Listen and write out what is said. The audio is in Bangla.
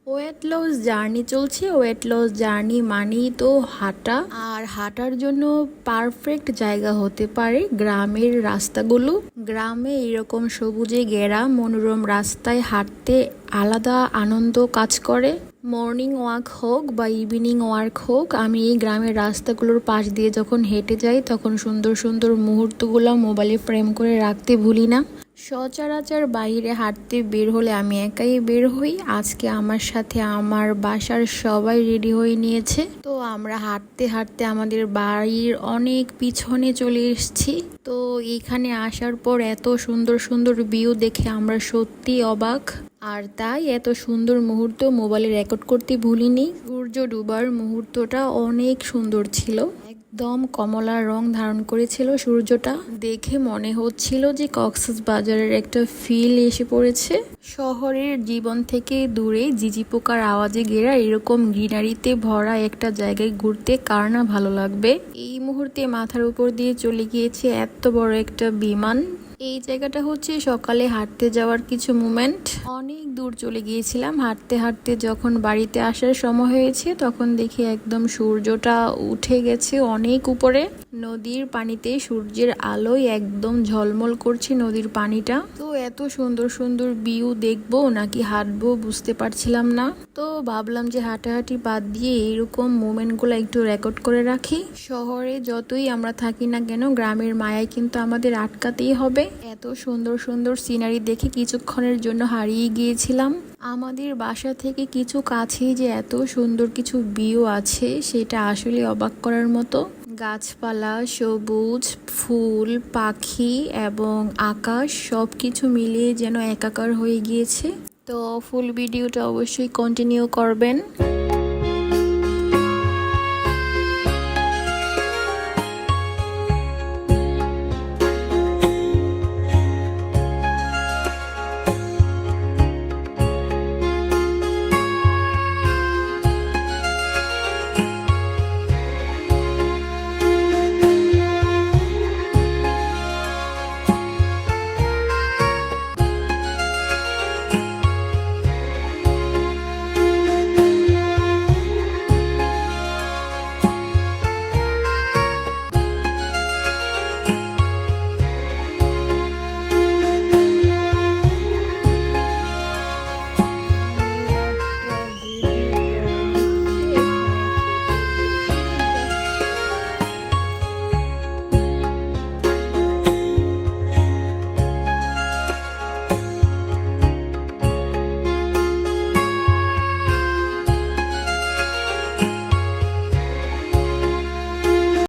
ওয়েট লস জার্নি চলছে। ওয়েট লস জার্নি মানেই তো হাঁটা, আর হাঁটার জন্য পারফেক্ট জায়গা হতে পারে গ্রামের রাস্তাগুলো। গ্রামে এরকম সবুজে ঘেরা মনোরম রাস্তায় হাঁটতে আলাদা আনন্দ কাজ করে। মর্নিং ওয়াক হোক বা ইভিনিং ওয়াক হোক, আমি এই গ্রামের রাস্তাগুলোর পাশ দিয়ে যখন হেঁটে যাই তখন সুন্দর সুন্দর মুহূর্তগুলো মোবাইলে ফ্রেম করে রাখতে ভুলি না। সচরাচর বাইরে হাঁটতে বের হলে আমি একাই বের হই। আজকে আমার সাথে আমার বাসার সবাই রেডি হয়ে নিয়েছে, তো আমরা হাঁটতে হাঁটতে আমাদের বাড়ির অনেক পিছনে চলে এসেছি। তো এখানে আসার পর এত সুন্দর সুন্দর ভিউ দেখে আমরা সত্যি অবাক, আর তাই এত সুন্দর মুহূর্ত মোবাইলে রেকর্ড করতে ভুলিনি। সূর্য ডুবার মুহূর্তটা অনেক সুন্দর ছিল, একদম কমলা রং ধারণ করেছিল সূর্যটা। দেখে মনে হচ্ছিল যে কক্সবাজারের একটা ফিল এসে পড়েছে। শহরের জীবন থেকে দূরে ঝিঝি পোকার আওয়াজে ঘেরা এরকম গ্রিনারিতে ভরা একটা জায়গায় ঘুরতে কার না ভালো লাগবে। এই মুহূর্তে মাথার উপর দিয়ে চলে গিয়েছে এত বড় একটা বিমান। এই জায়গাটা হচ্ছে সকালে হাঁটতে যাওয়ার কিছু মোমেন্ট। অনেক দূর চলে গিয়েছিলাম হাঁটতে হাঁটতে, যখন বাড়িতে আসার সময় হয়েছে তখন দেখি একদম সূর্যটা উঠে গেছে অনেক উপরে। নদীর পানিতে সূর্যের আলোয় একদম ঝলমল করছে নদীর পানিটা। তো এত সুন্দর সুন্দর ভিউ দেখবো নাকি হাঁটবো বুঝতে পারছিলাম না। তো ভাবলাম যে হাঁটাহাঁটি বাদ দিয়ে এরকম মোমেন্টগুলো একটু রেকর্ড করে রাখি। শহরে যতই আমরা থাকি না কেন, গ্রামের মায়ায় কিন্তু আমাদের আটকাতেই হবে। এত সুন্দর সুন্দর সিনারি দেখে কিছুক্ষণের জন্য হারিয়ে গিয়েছিলাম। আমাদের বাসা থেকে কিছু কাছেই যে এত সুন্দর কিছু ভিউ আছে সেটা আসলে অবাক করার মতো। গাছপালা, সবুজ, ফুল, পাখি এবং আকাশ সব কিছু মিলিয়ে যেন একাকার হয়ে গিয়েছে। তো ফুল ভিডিওটা অবশ্যই কন্টিনিউ করবেন।